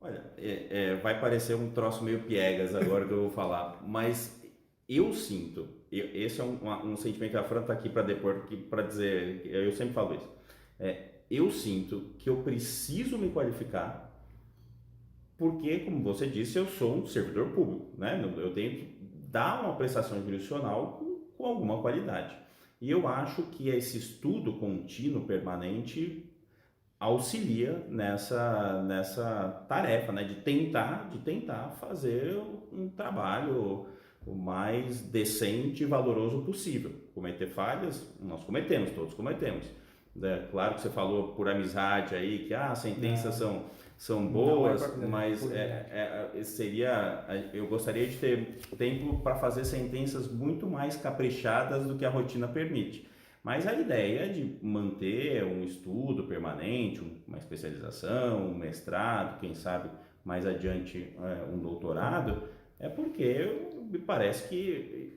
Olha, vai parecer um troço meio piegas agora que eu vou falar, mas eu sinto, esse é um sentimento que a Fran está aqui para depor, para dizer, eu sempre falo isso, eu sinto que eu preciso me qualificar porque, como você disse, eu sou um servidor público, né? Eu tenho que dar uma prestação jurisdicional com alguma qualidade. E eu acho que esse estudo contínuo, permanente, auxilia nessa tarefa, né? De tentar fazer um trabalho o mais decente e valoroso possível. Cometer falhas, nós cometemos, todos cometemos. Claro que você falou por amizade aí, que as sentenças são boas, mas eu gostaria de ter tempo para fazer sentenças muito mais caprichadas do que a rotina permite. Mas a ideia de manter um estudo permanente, uma especialização, um mestrado, quem sabe mais adiante um doutorado, é porque me parece que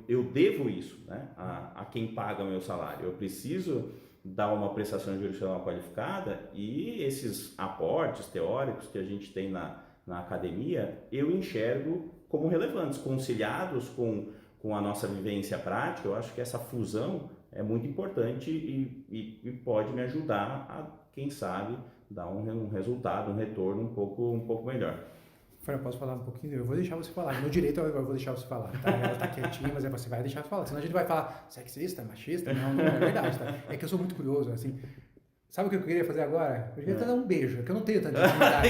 eu devo isso, né, a quem paga meu salário. Eu preciso dar uma prestação jurisdicional qualificada e esses aportes teóricos que a gente tem na academia, eu enxergo como relevantes, conciliados com a nossa vivência prática. Eu acho que essa fusão é muito importante e pode me ajudar a, quem sabe, dar um resultado, um retorno um pouco melhor. Fran, posso falar um pouquinho? Eu vou deixar você falar. No direito eu vou deixar você falar, tá? Ela tá quietinha, mas você vai deixar falar. Senão a gente vai falar sexista, machista. Não é verdade, tá? É que eu sou muito curioso, assim. Sabe o que eu queria fazer agora? Eu queria dar um beijo, que eu não tenho tanta intimidade.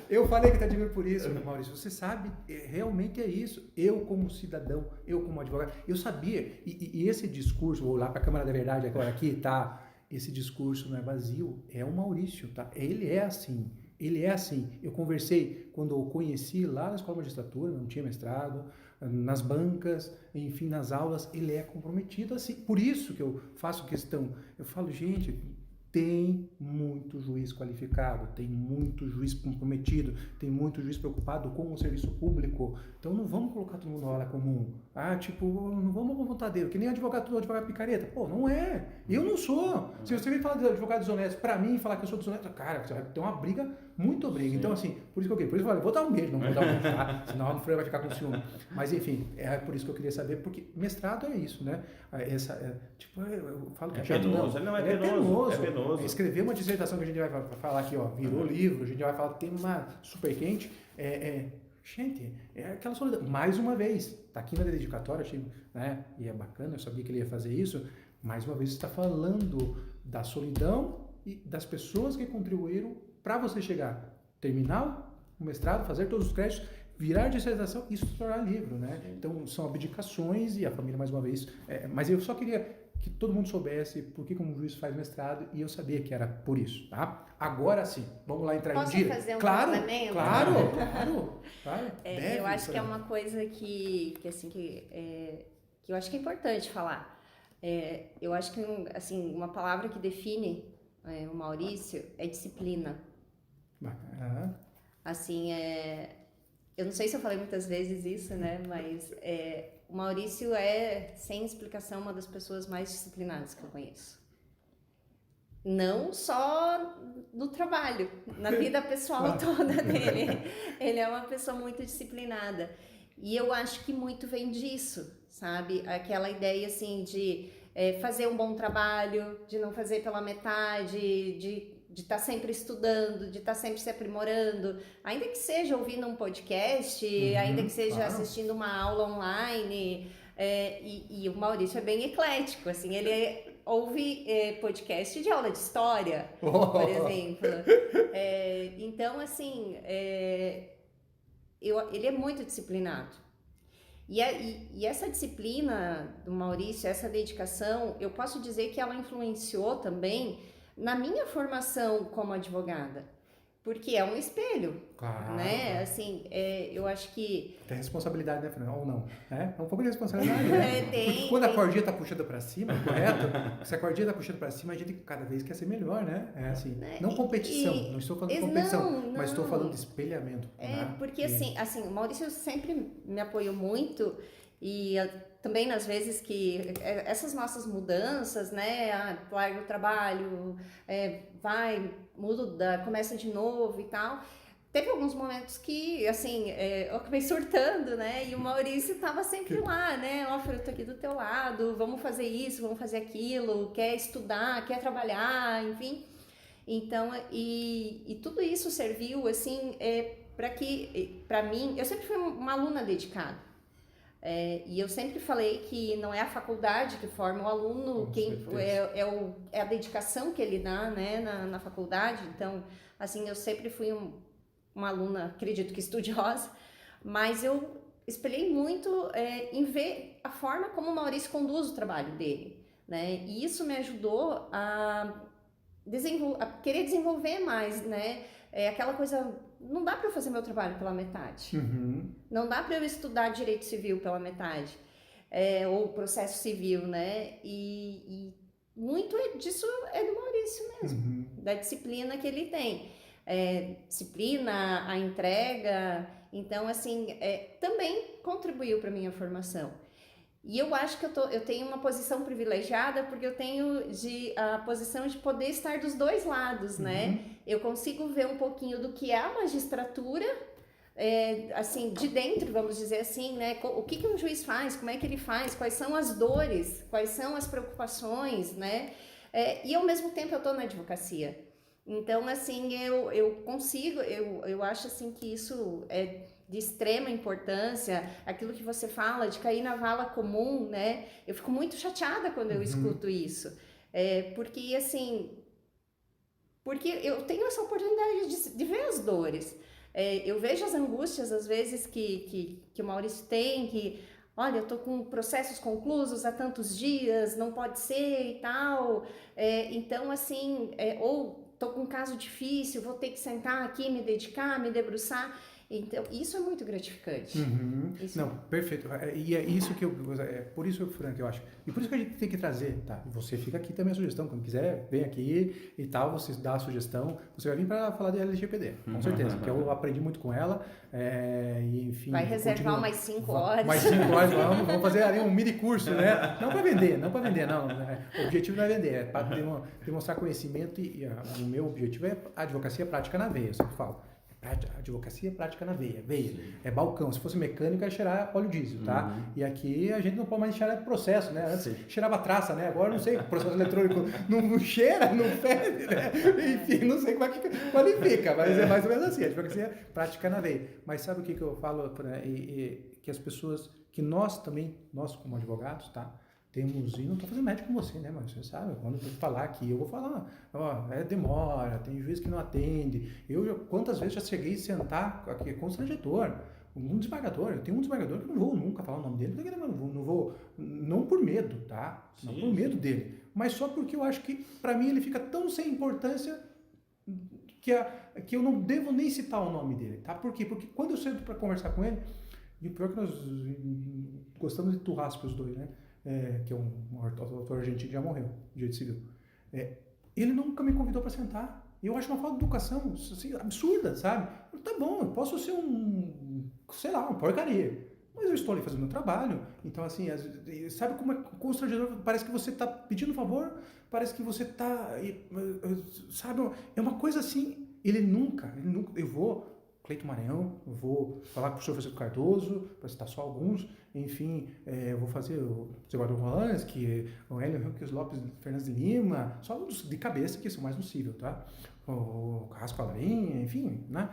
Eu falei que te admiro por isso, Maurício. Você sabe, realmente é isso. Eu como cidadão, eu como advogado, eu sabia. E esse discurso, vou lá para a Câmara da Verdade agora aqui, tá? Esse discurso não é vazio, é o Maurício, tá? Ele é assim. Ele é assim. Eu conversei quando eu conheci lá na Escola de Magistratura, não tinha mestrado, nas bancas, enfim, nas aulas, ele é comprometido assim. Por isso que eu faço questão. Eu falo, gente, tem muito juiz qualificado, tem muito juiz comprometido, tem muito juiz preocupado com o serviço público. Então não vamos colocar todo mundo na hora comum. Não vamos apontadeiro, que nem advogado picareta. Pô, não é. Eu não sou. Se você vem falar de advogado desonesto pra mim, falar que eu sou desonesto, cara, você vai ter uma briga, muito briga. Sim. Então assim, por isso que eu falei, vou dar um beijo, não vou dar um beijo, tá? Senão a Fran vai ficar com ciúme. Mas enfim, é por isso que eu queria saber, porque mestrado é isso, né? Eu falo que é penoso. É penoso. Escrever uma dissertação que a gente vai falar aqui, ó, virou livro, a gente vai falar tema super quente, gente, é aquela solidão. Mais uma vez, tá aqui na dedicatória, achei, né, e é bacana, eu sabia que ele ia fazer isso. Mais uma vez, está falando da solidão e das pessoas que contribuíram para você chegar, terminar o mestrado, fazer todos os créditos, virar dissertação e se tornar livro, né? Sim. Então, são abdicações e a família, mais uma vez. Mas eu só queria que todo mundo soubesse por que um juiz faz mestrado e eu sabia que era por isso, tá? Agora sim, vamos lá entrar Posso em dia. Fazer um claro, complemento? claro. Eu acho que é uma coisa que eu acho que é importante falar. Eu acho que assim, uma palavra que define o Maurício é disciplina. Bacana. Assim, eu não sei se eu falei muitas vezes isso, né? Mas o Maurício é, sem explicação, uma das pessoas mais disciplinadas que eu conheço. Não só no trabalho, na vida pessoal toda dele. Ele é uma pessoa muito disciplinada. E eu acho que muito vem disso, sabe? Aquela ideia, assim, de fazer um bom trabalho, de não fazer pela metade, de estar sempre estudando, de estar sempre se aprimorando, ainda que seja ouvindo um podcast, ainda que seja assistindo uma aula online, e o Maurício é bem eclético, assim, ele ouve podcast de aula de história, por exemplo. Então, assim, ele é muito disciplinado. E essa disciplina do Maurício, essa dedicação, eu posso dizer que ela influenciou também na minha formação como advogada, porque é um espelho, claro, né? Assim, eu acho que... Tem responsabilidade, né, Fernanda? Ou não? É um pouco de responsabilidade, né? Porque quando a cordinha tá puxando pra cima, correto? Se a cordinha tá puxando pra cima, a gente cada vez quer ser melhor, né? Assim, não competição, não estou falando de competição, mas estou falando de espelhamento. Né? Porque assim, o Maurício sempre me apoiou muito e também nas vezes que essas nossas mudanças, né, larga o trabalho, começa de novo e tal, teve alguns momentos que, assim, eu acabei surtando, né? E o Maurício estava sempre lá, né? Ó, eu tô aqui do teu lado, vamos fazer isso, vamos fazer aquilo, quer estudar, quer trabalhar, enfim. Então, e tudo isso serviu, assim, para mim, eu sempre fui uma aluna dedicada. E eu sempre falei que não é a faculdade que forma o aluno, é a dedicação que ele dá, né, na faculdade. Então, assim, eu sempre fui uma aluna, acredito que estudiosa, mas eu espelhei muito em ver a forma como o Maurício conduz o trabalho dele, né? E isso me ajudou a querer desenvolver mais, né? Aquela coisa, não dá para eu fazer meu trabalho pela metade. Não dá para eu estudar direito civil pela metade, ou processo civil, né? E muito disso é do Maurício mesmo, da disciplina que ele tem. Disciplina, a entrega, então assim, também contribuiu para minha formação. E eu acho que eu tenho uma posição privilegiada porque eu tenho a posição de poder estar dos dois lados, né? Eu consigo ver um pouquinho do que é a magistratura, assim, de dentro, vamos dizer assim, né? O que um juiz faz, como é que ele faz, quais são as dores, quais são as preocupações, né? E ao mesmo tempo eu estou na advocacia. Então, assim, eu consigo, eu acho assim que isso é de extrema importância, aquilo que você fala de cair na vala comum, né? Eu fico muito chateada quando eu escuto isso, porque assim, porque eu tenho essa oportunidade de ver as dores, eu vejo as angústias às vezes que o Maurício tem, que olha, eu tô com processos conclusos há tantos dias, não pode ser e tal, então assim, ou tô com um caso difícil, vou ter que sentar aqui, me dedicar, me debruçar. Então, isso é muito gratificante. Não, perfeito. E é isso que por isso, Frank, eu acho. E por isso que a gente tem que trazer, tá? Você fica aqui também a sugestão. Quando quiser, vem aqui e tal, você dá a sugestão. Você vai vir para falar de LGPD, com certeza, porque eu aprendi muito com ela. E, enfim, vai reservar mais 5 horas. Mais 5 horas, vamos fazer ali um mini curso, né? Não para vender, não. O objetivo não é vender, é para demonstrar conhecimento e o meu objetivo é a advocacia prática na veia, eu sempre falo. Advocacia prática na veia. É balcão. Se fosse mecânica, ia cheirar óleo diesel, tá? E aqui a gente não pode mais cheirar processo, né? Antes cheirava traça, né? Agora não sei, processo eletrônico não cheira, não fede, né? Enfim, não sei como é que qualifica, mas é mais ou menos assim. Advocacia prática na veia. Mas sabe o que eu falo? Que as pessoas, que nós também, nós como advogados, tá? Temos, e não estou fazendo médico com você, né, mas você sabe, quando eu falar aqui, eu vou falar, demora, tem juiz que não atende, quantas vezes já cheguei a sentar aqui, constrangedor, um desembargador, eu tenho um desembargador que eu não vou nunca falar o nome dele, porque eu não vou, não por medo, tá, não por medo dele, mas só porque eu acho que, para mim, ele fica tão sem importância que eu não devo nem citar o nome dele, tá, por quê? Porque quando eu sento para conversar com ele, e o pior é que nós gostamos de churrasco os dois, né, que é um autor argentino que já morreu, direito civil. Ele nunca me convidou para sentar. E eu acho uma falta de educação assim, absurda, sabe? Tá bom, eu posso ser uma porcaria. Mas eu estou ali fazendo meu trabalho. Então, assim, sabe como é constrangedor? Parece que você está pedindo favor, parece que você está... Sabe? É uma coisa assim... Ele nunca... Eu vou... Cleito Maranhão, eu vou falar com o professor Francisco Cardoso, para citar só alguns, enfim, eu vou fazer o Eduardo Rolansky, o Hélio Henrique Lopes Fernandes de Lima, só os de cabeça que são mais possível, tá? O Carrasco Alarinha, enfim, né?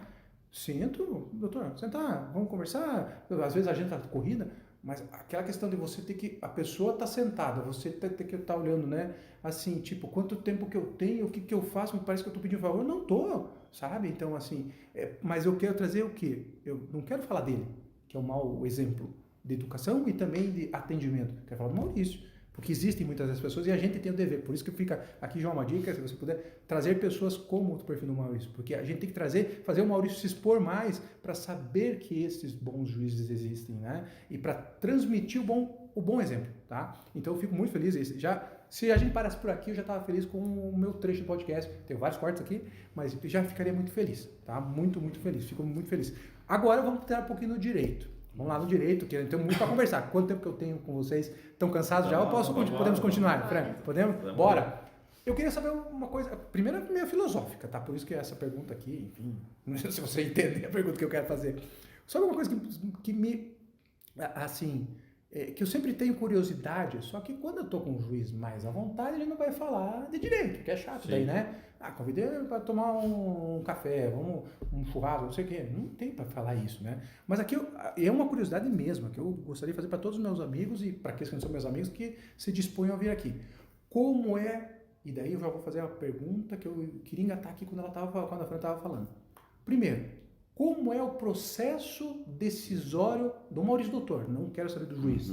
Sento, doutor, sentar, vamos conversar, às vezes a gente tá corrida, mas aquela questão de você ter que, a pessoa tá sentada, você ter que estar olhando, né? Assim, tipo, quanto tempo que eu tenho, o que eu faço, me parece que eu tô pedindo favor, não tô, sabe? Então, assim, mas eu quero trazer o quê? Eu não quero falar dele, que é um mau exemplo de educação e também de atendimento. Eu quero falar do Maurício, porque existem muitas das pessoas e a gente tem o dever. Por isso que fica aqui já uma dica, se você puder, trazer pessoas como o perfil do Maurício, porque a gente tem que fazer o Maurício se expor mais para saber que esses bons juízes existem, né? E para transmitir o bom exemplo, tá? Então eu fico muito feliz. Se a gente parasse por aqui, eu já estava feliz com o meu trecho do podcast. Tenho vários cortes aqui, mas já ficaria muito feliz, tá? Muito, muito feliz. Fico muito feliz. Agora vamos ter um pouquinho no direito. Vamos lá no direito, que eu tenho muito para conversar. Quanto tempo que eu tenho com vocês? Estão cansados já? Ou podemos continuar? Frank, podemos? Bora! Eu queria saber uma coisa, primeiro é meio filosófica, tá? Por isso que essa pergunta aqui, enfim, não sei se você entende a pergunta que eu quero fazer. Sabe uma coisa que me, assim, que eu sempre tenho curiosidade, só que quando eu tô com um juiz mais à vontade, ele não vai falar de direito, que é chato. Sim. Daí, né? Convidei para tomar um café, um churrasco, não sei o quê. Não tem para falar isso, né? Mas aqui é uma curiosidade mesmo, que eu gostaria de fazer para todos os meus amigos e para aqueles que não são meus amigos que se dispõem a vir aqui. Como é... E daí eu já vou fazer a pergunta que eu queria engatar aqui quando a Fran estava falando. Primeiro, como é o processo decisório do Maurício Doutor? Não quero saber do juiz.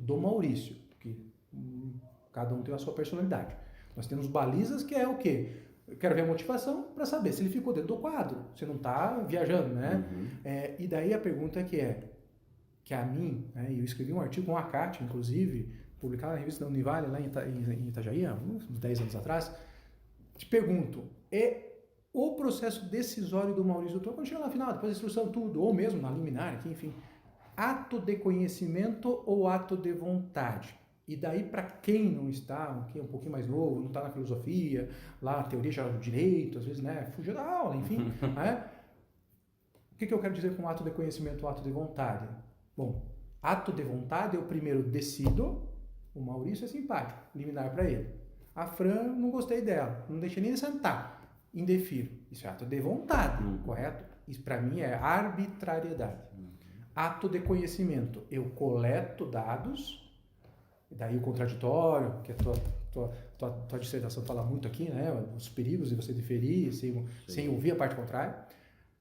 Do Maurício, porque cada um tem a sua personalidade. Nós temos balizas que é o quê? Eu quero ver a motivação para saber se ele ficou dentro do quadro, se não está viajando, né? E daí a pergunta que a mim, né, eu escrevi um artigo com a Kátia, inclusive, publicado na revista da Univale, lá em Itajaí, há uns 10 anos atrás, te pergunto, o processo decisório do Maurício Doutor, quando chega lá no final, depois da instrução, tudo, ou mesmo na liminar, aqui, enfim, ato de conhecimento ou ato de vontade? E daí, para quem não está, quem é um pouquinho mais novo, não está na filosofia, lá a teoria geral do direito, às vezes, né, fugiu da aula, enfim, né? O que eu quero dizer com ato de conhecimento ou ato de vontade? Bom, ato de vontade eu primeiro decido. O Maurício é simpático, liminar para ele. A Fran, não gostei dela, não deixei nem de sentar, indefiro. Isso é ato de vontade, correto? Isso para mim é arbitrariedade. Ato de conhecimento, eu coleto dados, daí o contraditório, que a tua dissertação fala muito aqui, né? Os perigos de você diferir sem ouvir a parte contrária.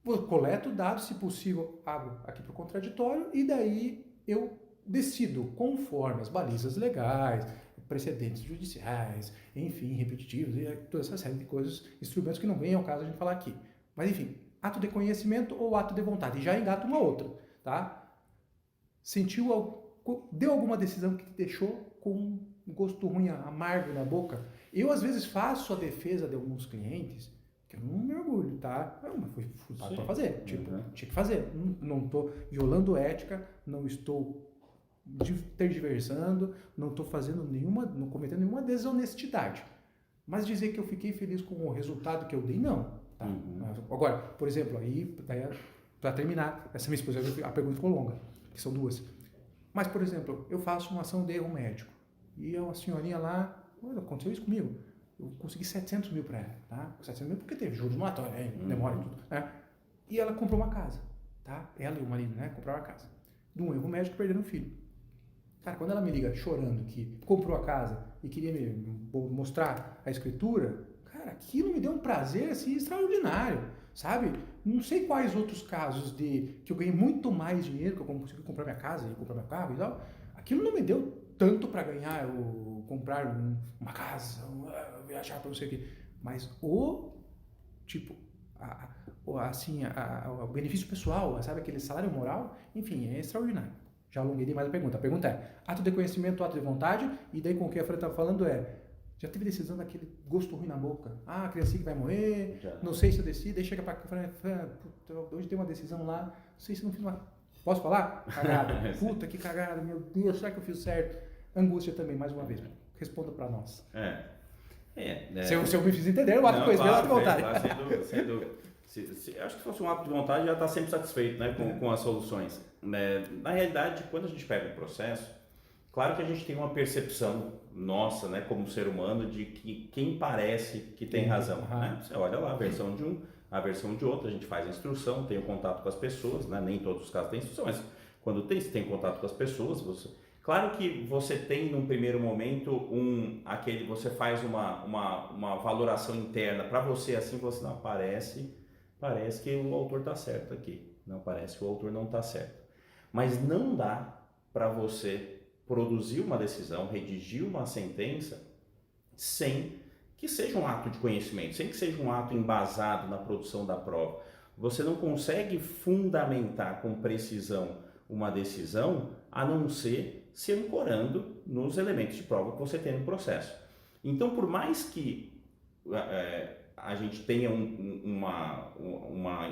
Eu coleto dados, se possível, abro aqui para o contraditório e daí eu decido conforme as balizas legais, precedentes judiciais, enfim, repetitivos, e toda essa série de coisas, instrumentos que não vem ao caso a gente falar aqui. Mas enfim, ato de conhecimento ou ato de vontade. E já engato uma outra, tá? Deu alguma decisão que te deixou com um gosto ruim, amargo na boca? Eu, às vezes, faço a defesa de alguns clientes que eu não me orgulho, tá? Mas fui pago para fazer. Tinha que fazer. Não estou violando ética, não estou tergiversando, não estou não cometendo nenhuma desonestidade. Mas dizer que eu fiquei feliz com o resultado que eu dei, não. Tá? Agora, por exemplo, para terminar, essa minha esposa, a pergunta ficou longa, que são duas. Mas, por exemplo, eu faço uma ação de erro médico e uma senhorinha lá, aconteceu isso comigo, eu consegui 700 mil para ela, tá? 700 mil porque teve juros moratórios, demora e tudo, né? E ela comprou uma casa, tá? Ela e o marido, né? Compraram uma casa. De um erro médico, perderam um filho. Cara, quando ela me liga chorando que comprou a casa e queria me mostrar a escritura, cara, aquilo me deu um prazer assim, extraordinário, sabe? Não sei quais outros casos que eu ganhei muito mais dinheiro, que eu consegui comprar minha casa e comprar meu carro e tal. Aquilo não me deu tanto para ganhar, comprar uma casa, viajar para não sei o quê. Mas o benefício pessoal, sabe? Aquele salário moral, enfim, é extraordinário. Já alonguei demais a pergunta. A pergunta é, ato de conhecimento, ato de vontade, e daí com o que a Fran estava falando já teve decisão daquele gosto ruim na boca? A criancinha que vai morrer, não sei se eu decido, aí chega para a Fran, hoje tem uma decisão lá, não sei se não fiz uma... Posso falar? Cagada. Puta, que cagada, meu Deus, será que eu fiz certo? Angústia também, mais uma vez. Responda para nós. Se eu me fiz entender, o ato de conhecimento, ato de vontade. Sem dúvida. Acho que se fosse um ato de vontade, já está sempre satisfeito, né, com as soluções. Na realidade, quando a gente pega um processo, claro que a gente tem uma percepção nossa, né, como ser humano, de que quem parece que tem razão. Né? Você olha lá a versão de um, a versão de outro, a gente faz a instrução, tem o contato com as pessoas, né? Nem em todos os casos tem instrução, mas quando você tem contato com as pessoas, claro que você tem num primeiro momento você faz uma valoração interna para você, assim, você não parece que o autor está certo aqui, não parece que o autor não está certo. Mas não dá para você produzir uma decisão, redigir uma sentença sem que seja um ato de conhecimento, sem que seja um ato embasado na produção da prova. Você não consegue fundamentar com precisão uma decisão a não ser se ancorando nos elementos de prova que você tem no processo. Então, por mais que a gente tenha uma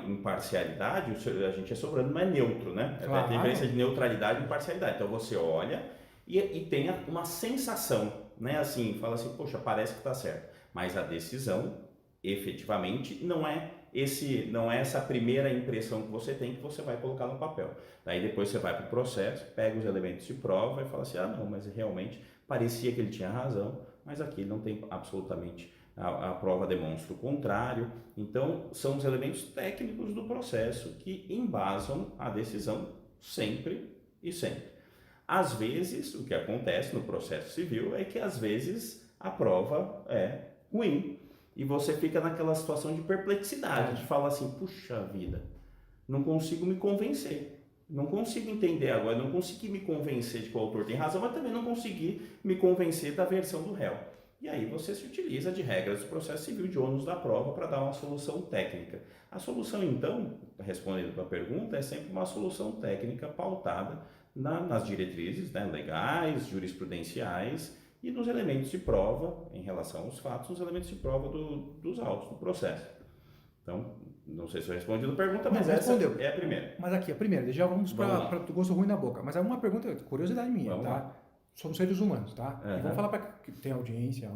imparcialidade, a gente é soberano, não é neutro, né? Claro. Tem diferença de neutralidade e imparcialidade. Então você olha e tem uma sensação né, assim, fala assim, poxa, parece que está certo, mas a decisão, efetivamente, não é essa primeira impressão que você tem que você vai colocar no papel. Daí depois você vai para o processo, pega os elementos de prova e fala assim, não, mas realmente parecia que ele tinha razão, mas aqui não tem absolutamente, a prova demonstra o contrário. Então, são os elementos técnicos do processo que embasam a decisão sempre e sempre. Às vezes, o que acontece no processo civil é que às vezes a prova é ruim e você fica naquela situação de perplexidade, de falar assim, puxa vida, não consigo me convencer. Não consigo entender agora, não consegui me convencer de que o autor tem razão, mas também não consegui me convencer da versão do réu. E aí você se utiliza de regras do processo civil, de ônus da prova, para dar uma solução técnica. A solução, então, respondendo a pergunta, é sempre uma solução técnica pautada nas diretrizes, né, legais, jurisprudenciais e nos elementos de prova, em relação aos fatos, nos elementos de prova dos autos do processo. Então, não sei se eu respondi a pergunta, mas essa é a primeira. Mas aqui, a primeira, já vamos para o gosto ruim na boca. Mas é uma pergunta, curiosidade minha, vamos tá? Lá. Somos seres humanos, tá? Uhum. E vamos falar para que tem audiência,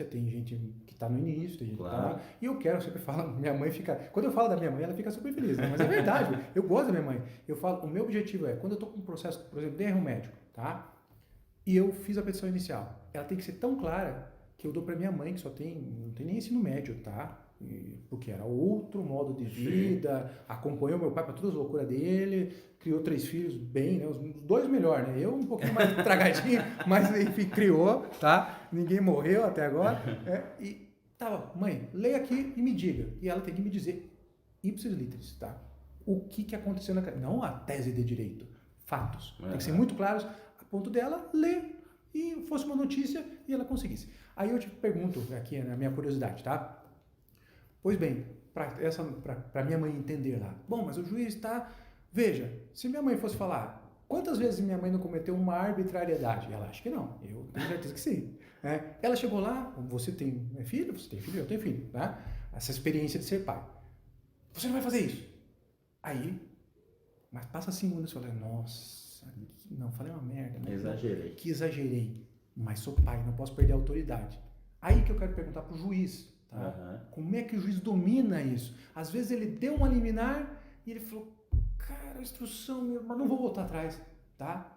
tem gente que está no início, tem gente que está lá. E eu sempre falo, minha mãe fica... Quando eu falo da minha mãe, ela fica super feliz, né? Mas é verdade, eu gosto da minha mãe. Eu falo, o meu objetivo é, quando eu estou com um processo, por exemplo, de erro médico, tá? E eu fiz a petição inicial, ela tem que ser tão clara que eu dou para minha mãe, que não tem nem ensino médio, tá? Porque era outro modo de vida, acompanhou meu pai para todas as loucuras dele, criou 3 filhos bem, né? Os 2 melhor, né? Eu um pouquinho mais tragadinho, mas enfim, criou, tá? Ninguém morreu até agora. E mãe, leia aqui e me diga. E ela tem que me dizer, ipsis literis, tá? O que aconteceu não a tese de direito, fatos. Tem que ser muito claros, a ponto dela ler e fosse uma notícia e ela conseguisse. Aí eu te pergunto, aqui na minha curiosidade, tá? Pois bem, para minha mãe entender lá, bom, mas o juiz está... Veja, se minha mãe fosse falar, quantas vezes minha mãe não cometeu uma arbitrariedade? Ela acha que não, eu tenho certeza que sim. Ela chegou lá, você tem filho? Você tem filho? Eu tenho filho, né? Essa experiência de ser pai. Você não vai fazer isso. Aí, mas passa 5 minutos e fala, nossa, não, falei uma merda. Né? Exagerei. Que exagerei, mas sou pai, não posso perder a autoridade. Aí que eu quero perguntar para o juiz, tá? Como é que o juiz domina isso? Às vezes ele deu uma liminar e ele falou, cara, a instrução, mas não vou voltar atrás, tá?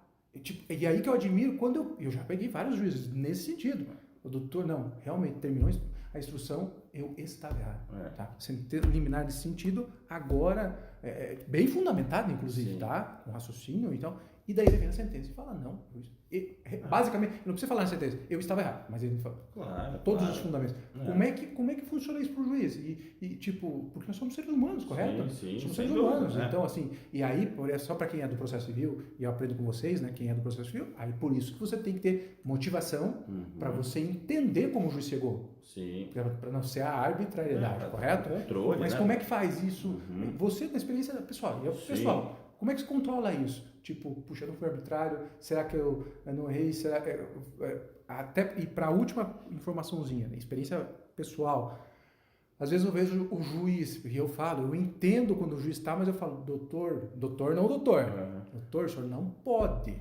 E aí que eu admiro quando eu já peguei vários juízes nesse sentido. O doutor, não, realmente terminou a instrução, eu estava errado, tá? Sem ter liminar nesse sentido, agora, bem fundamentado, inclusive, tá? Com raciocínio, então, e daí ele vem na sentença e fala, não, basicamente, não precisa falar na sentença, eu estava errado, mas ele fala, todos os fundamentos. Como é que funciona isso para o juiz? Porque nós somos seres humanos, correto? Sim, somos seres humanos, então assim, e aí, só para quem é do processo civil, e eu aprendo com vocês, né, quem é do processo civil, aí por isso que você tem que ter motivação para você entender como o juiz chegou. Sim. Para não ser a arbitrariedade, correto? Controle, mas né? como é que faz isso? Você, na experiência pessoal, como é que se controla isso? Puxa, não foi arbitrário? Será que eu não errei? Até, e para a última informaçãozinha, né? Experiência pessoal. Às vezes eu vejo o juiz, e eu entendo quando o juiz está, mas eu falo, doutor, doutor, o senhor não pode.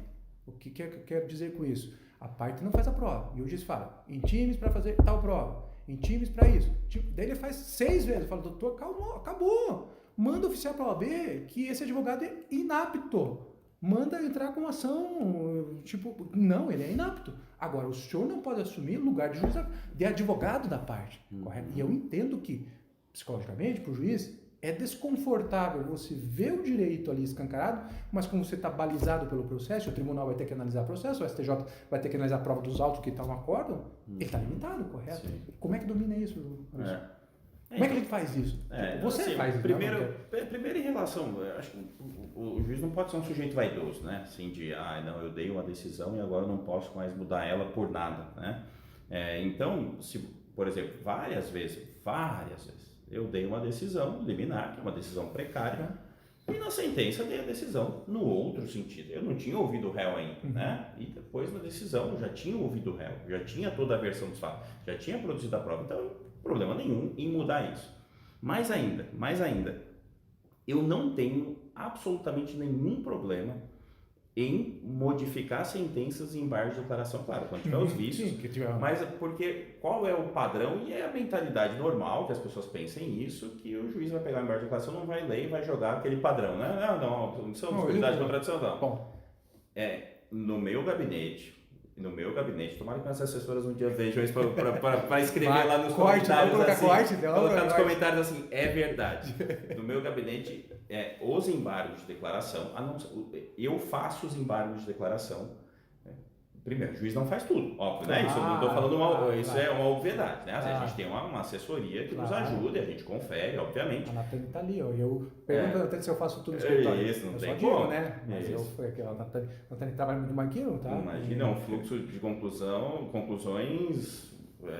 O que quer dizer com isso? A parte não faz a prova. E o juiz fala, em times para fazer tal prova, em times para isso. Daí ele faz 6 vezes. Eu falo, doutor, calma, acabou. Manda oficial para a OAB que esse advogado é inapto. Manda entrar com ação, não, ele é inapto. Agora, o senhor não pode assumir o lugar de juiz, de advogado da parte, correto? E eu entendo que, psicologicamente, para o juiz, é desconfortável você ver o direito ali escancarado, mas como você está balizado pelo processo, o tribunal vai ter que analisar o processo, o STJ vai ter que analisar a prova dos autos que está no acórdão, ele está limitado, correto? Sim. Como é que domina isso? Como é que ele faz isso? Você assim, faz isso. Primeiro em relação, eu acho que o juiz não pode ser um sujeito vaidoso, né? Assim de, não, eu dei uma decisão e agora não posso mais mudar ela por nada, né? Então, se, por exemplo, várias vezes, eu dei uma decisão liminar, que é uma decisão precária, e na sentença dei a decisão no outro sentido. Eu não tinha ouvido o réu ainda, né? E depois na decisão eu já tinha ouvido o réu, já tinha toda a versão dos fatos, já tinha produzido a prova, então problema nenhum em mudar isso. Mais ainda, eu não tenho absolutamente nenhum problema em modificar sentenças em embargos de declaração, claro, quando tiver os vícios, Sim, que tiver... mas porque qual é o padrão e é a mentalidade normal que as pessoas pensem isso, que o juiz vai pegar o embargo de declaração, não vai ler e vai jogar aquele padrão, né? Não, são possibilidades de contradição, não. Bom. No meu gabinete, tomara que minhas assessoras um dia vejam isso para escrever lá nos comentários assim, colocar nos comentários assim, é verdade. No meu gabinete, os embargos de declaração, eu faço os embargos de declaração. Primeiro, o juiz não faz tudo, óbvio, né? Isso eu não estou falando isso é uma obviedade, né? A gente tem uma assessoria que nos ajuda, a gente confere, obviamente. A Nathalie está ali, ó. Eu pergunto até se eu faço tudo no escritório. Isso, não eu tem só como. Digo, né? Mas a Nathalie trabalha muito mais que eu, tá? Imagina, um fluxo de conclusões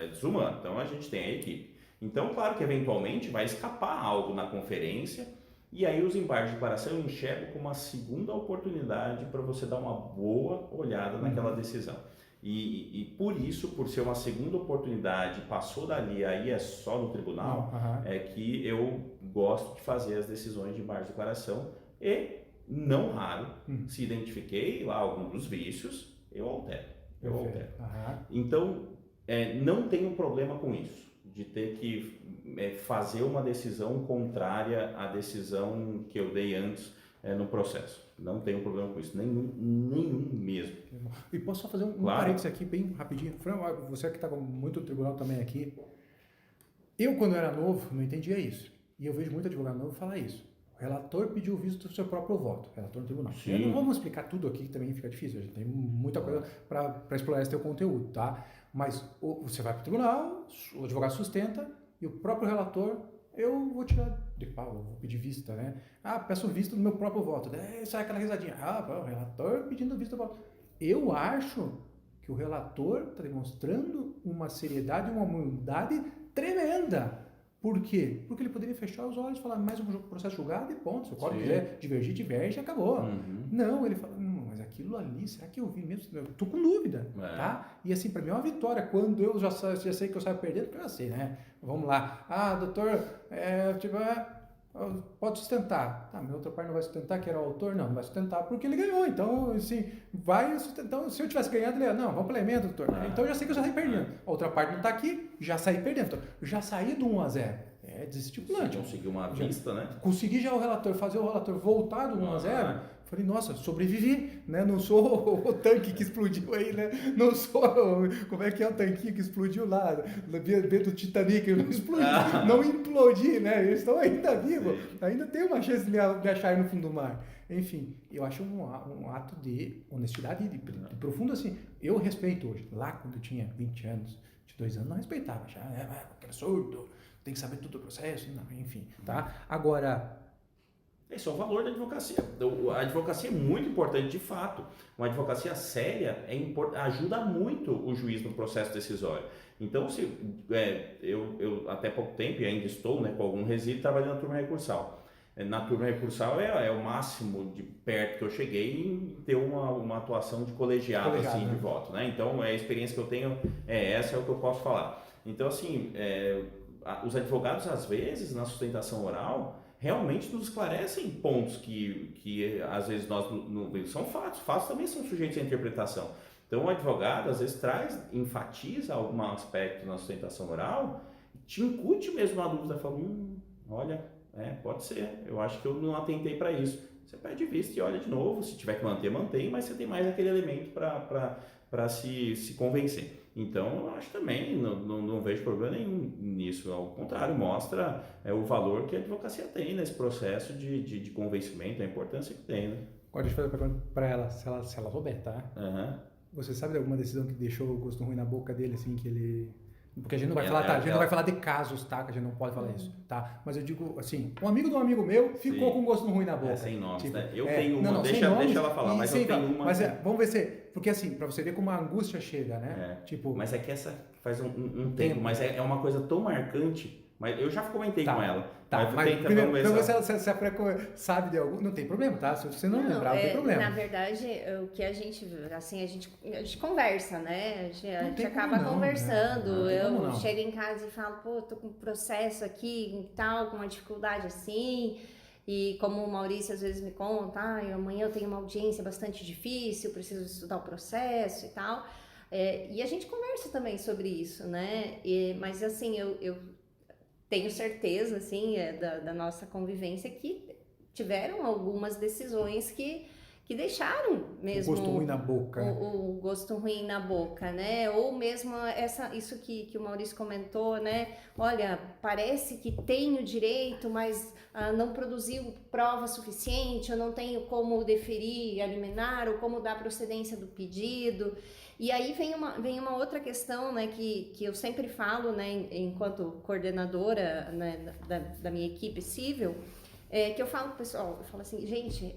desumano. Então, a gente tem a equipe. Então, claro que eventualmente vai escapar algo na conferência. E aí os embargos de declaração eu enxergo como uma segunda oportunidade para você dar uma boa olhada naquela decisão. E por isso, por ser uma segunda oportunidade, passou dali, aí é só no tribunal, é que eu gosto de fazer as decisões de embargos de declaração e, não raro, se identifiquei lá algum dos vícios, eu altero. Então, não tenho problema com isso, de ter que fazer uma decisão contrária à decisão que eu dei antes no processo. Não tenho problema com isso, nenhum mesmo. E posso só fazer um parênteses aqui bem rapidinho? Fran, você que está com muito tribunal também aqui, eu quando era novo não entendia isso. E eu vejo muito advogado novo falar isso. O relator pediu o visto do seu próprio voto, relator no tribunal. Sim. Não vamos explicar tudo aqui, que também fica difícil, a gente tem muita coisa para explorar esse teu conteúdo, tá? Mas você vai para o tribunal, o advogado sustenta, e o próprio relator, eu vou tirar de pau, vou pedir vista, né? Peço vista do meu próprio voto. Sai aquela risadinha. O relator pedindo vista do voto. Eu acho que o relator está demonstrando uma seriedade e uma humildade tremenda. Por quê? Porque ele poderia fechar os olhos e falar mais um processo julgado e ponto. Se o código quiser divergir, diverge e acabou. Não, ele fala, mas aquilo ali, será que eu vi mesmo? Eu tô com dúvida, tá? E assim, para mim é uma vitória. Quando eu já sei que eu saio perdendo, porque eu já sei, né? Vamos lá. Doutor, pode sustentar. Meu outro pai não vai sustentar, que era o autor? Não vai sustentar porque ele ganhou. Então, assim, vai sustentar. Então, se eu tivesse ganhado, ele ia, não, vamos para elemento, doutor. Então, eu já sei que eu já saí perdendo. A outra parte não está aqui, já saí perdendo. Então, já saí do 1-0. É desestimulante. Conseguiu uma vista, né? Consegui já fazer o relator voltar do 1-0. Falei, nossa, sobrevivi, né? Não sou o tanque que explodiu aí, né? Não sou, como é que é o tanquinho que explodiu lá, dentro do Titanic, eu não explodi, não implodi, né? Eles estão ainda vivos, ainda tem uma chance de me achar no fundo do mar. Enfim, eu acho um ato de honestidade e de profundo, assim, eu respeito hoje. Lá, quando eu tinha 20 anos, 22 anos, não respeitava, já, porque era surdo, tem que saber tudo do processo, não, enfim, tá? Agora... Esse é o valor da advocacia. A advocacia é muito importante, de fato. Uma advocacia séria ajuda muito o juiz no processo decisório. Então, eu até pouco tempo, e ainda estou com algum resíduo, trabalhando na turma recursal. Na turma recursal é o máximo de perto que eu cheguei em ter uma atuação de colegiado assim, de voto. Né? Então, a experiência que eu tenho essa, é o que eu posso falar. Então, assim, os advogados, às vezes, na sustentação oral... realmente nos esclarecem pontos que às vezes nós não vemos. São fatos. Fatos também são sujeitos à interpretação. Então, o advogado, às vezes, enfatiza algum aspecto na sustentação oral, te incute mesmo na dúvida, fala, olha, pode ser, eu acho que eu não atentei para isso. Você pede vista e olha de novo, se tiver que manter, mantém, mas você tem mais aquele elemento para se convencer. Então, eu acho também, não vejo problema nenhum nisso, ao contrário, mostra o valor que a advocacia tem nesse processo de convencimento, a importância que tem. Né? Agora, deixa eu fazer uma pergunta para ela, se ela souber, tá? Você sabe de alguma decisão que deixou o gosto ruim na boca dele, assim, que ele... Porque a gente não vai falar, tá? A gente não vai falar de casos, tá? Que a gente não pode falar isso, tá? Mas eu digo, assim, um amigo de um amigo meu ficou com gosto ruim na boca. Sem nomes, tipo, né? Eu tenho uma, deixa ela falar, mas eu tenho uma... Mas vamos ver se... Porque assim, pra você ver como a angústia chega, né? Tipo... Mas é que essa faz um tempo, mas é uma coisa tão marcante... Mas eu já comentei com ela. Mas primeiro, se a Freco sabe de algum... Não tem problema, tá? Se você não lembrar, não tem problema. Na verdade, o que a gente... Assim, a gente conversa, né? A gente acaba conversando. Né? Eu chego em casa e falo, tô com um processo aqui e tal, com uma dificuldade assim... E como o Maurício às vezes me conta, amanhã eu tenho uma audiência bastante difícil, preciso estudar o processo e tal. E a gente conversa também sobre isso, né? Mas assim, eu tenho certeza, assim, da nossa convivência que tiveram algumas decisões que deixaram mesmo o gosto ruim na boca. O gosto ruim na boca, né? Ou mesmo isso que o Maurício comentou, né? Olha, parece que tenho direito, mas não produziu prova suficiente, eu não tenho como deferir a liminar ou como dar procedência do pedido. E aí vem uma outra questão, né, que eu sempre falo, né, enquanto coordenadora, né, da minha equipe civil, que eu falo pro pessoal, eu falo assim, gente,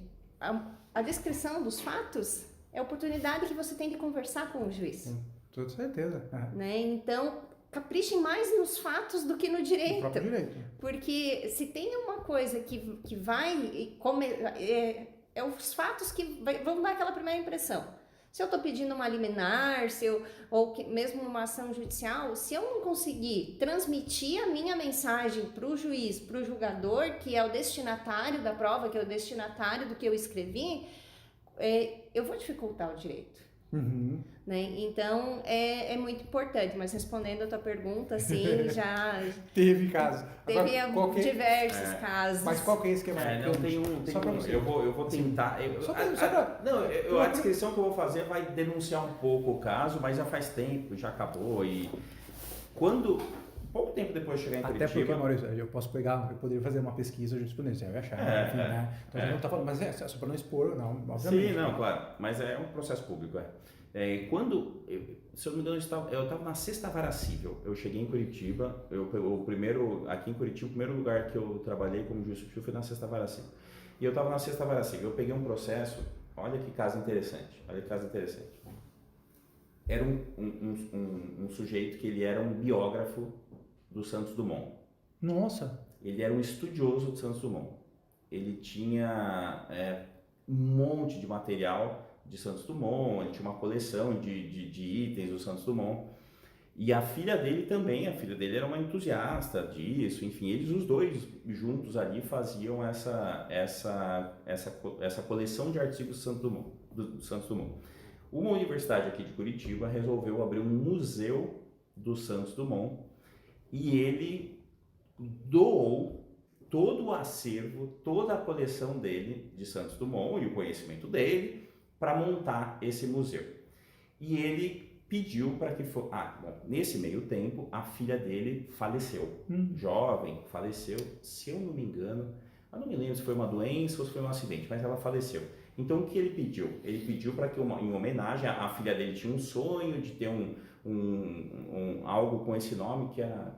a descrição dos fatos é a oportunidade que você tem de conversar com o juiz. Com certeza. Né? Então, caprichem mais nos fatos do que no direito. No próprio direito. Porque se tem uma coisa que vai... É os fatos que vão dar aquela primeira impressão. Se eu estou pedindo uma liminar, mesmo uma ação judicial, se eu não conseguir transmitir a minha mensagem para o juiz, para o julgador, que é o destinatário da prova, que é o destinatário do que eu escrevi, eu vou dificultar o direito. Uhum. Né? Então, é muito importante, mas respondendo a tua pergunta, sim, já... Teve casos. Teve diversos casos. Mas qual que é esse que é mais Só pra você. Eu vou tentar... A descrição que eu vou fazer vai denunciar um pouco o caso, mas já faz tempo, já acabou e... Pouco tempo depois de chegar em Curitiba... Até porque, Maurício, eu poderia fazer uma pesquisa jurisprudência, eu ia achar, enfim, né? Então a gente não tá falando, mas só para não expor, não, obviamente. Sim, não, claro, mas é um processo público, se eu não me engano, eu estava na Sexta Vara Civil, eu cheguei em Curitiba, aqui em Curitiba, o primeiro lugar que eu trabalhei como juiz substituto foi na Sexta Vara Civil. E eu estava na Sexta Vara Civil, eu peguei um processo, olha que caso interessante. Era um sujeito que ele era um biógrafo do Santos Dumont. Nossa! Ele era um estudioso do Santos Dumont. Ele tinha um monte de material de Santos Dumont, ele tinha uma coleção de itens do Santos Dumont. E a filha dele era uma entusiasta disso, enfim, eles os dois juntos ali faziam essa coleção de artigos do Santos Dumont. Uma universidade aqui de Curitiba resolveu abrir um museu do Santos Dumont e ele doou todo o acervo, toda a coleção dele de Santos Dumont e o conhecimento dele para montar esse museu. E ele pediu para que fosse... nesse meio tempo, a filha dele faleceu. Jovem, faleceu, se eu não me engano, eu não me lembro se foi uma doença ou se foi um acidente, mas ela faleceu. Então, o que ele pediu? Ele pediu para que, em homenagem, a filha dele tinha um sonho de ter algo com esse nome que era...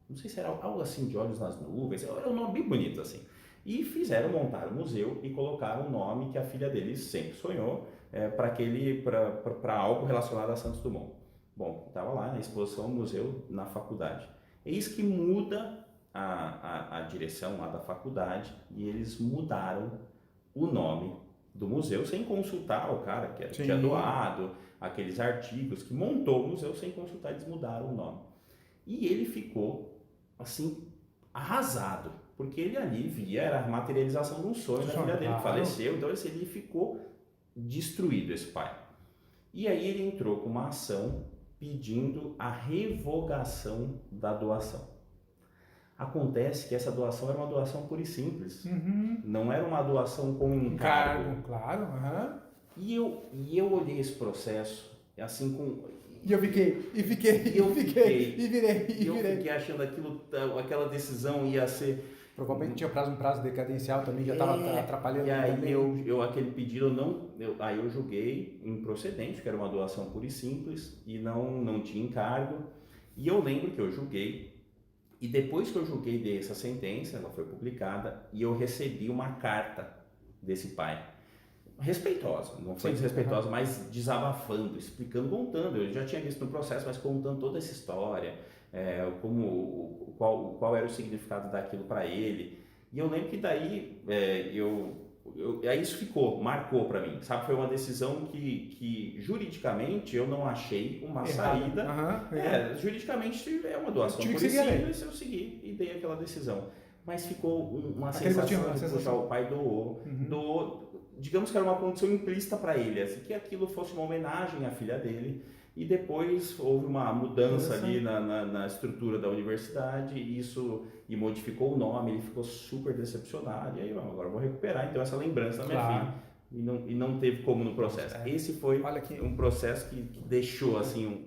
não sei se era algo assim de Olhos nas Nuvens, era um nome bem bonito assim. E montaram o museu e colocaram o nome que a filha dele sempre sonhou para algo relacionado a Santos Dumont. Bom, estava lá na exposição, museu, na faculdade. Eis que muda a direção lá da faculdade e eles mudaram o nome do museu sem consultar o cara que tinha doado aqueles artigos, que montou o museu sem consultar, eles mudaram o nome. E ele ficou, assim, arrasado, porque ele ali era a materialização de um sonho da filha dele que faleceu, então ele ficou destruído, esse pai. E aí ele entrou com uma ação pedindo a revogação da doação. Acontece que essa doação era uma doação pura e simples, não era uma doação com encargo. Claro. E eu olhei esse processo assim com... E eu fiquei, e virei achando aquela decisão ia ser... Provavelmente tinha um prazo decadencial também, já estava atrapalhando. E aí também. aquele pedido, aí eu julguei improcedente, que era uma doação pura e simples, e não tinha encargo. E eu lembro que eu julguei, e depois que eu julguei, dei essa sentença, ela foi publicada, e eu recebi uma carta desse pai. Respeitosa, não foi desrespeitosa, mas desabafando, explicando, contando. Eu já tinha visto no processo, mas contando toda essa história, qual era o significado daquilo para ele. E eu lembro que daí aí isso marcou para mim, sabe? Foi uma decisão que juridicamente eu não achei uma saída. Juridicamente é uma doação pura e simples, eu segui e dei aquela decisão. mas ficou uma Aquele sensação gostinho, de, uma poxa, o pai doou, digamos que era uma condição implícita para ele, assim, que aquilo fosse uma homenagem à filha dele, e depois houve uma mudança ali na estrutura da universidade, e modificou o nome, ele ficou super decepcionado, e aí, agora eu vou recuperar então essa lembrança da minha filha. E não teve como no processo. Esse foi um processo que deixou assim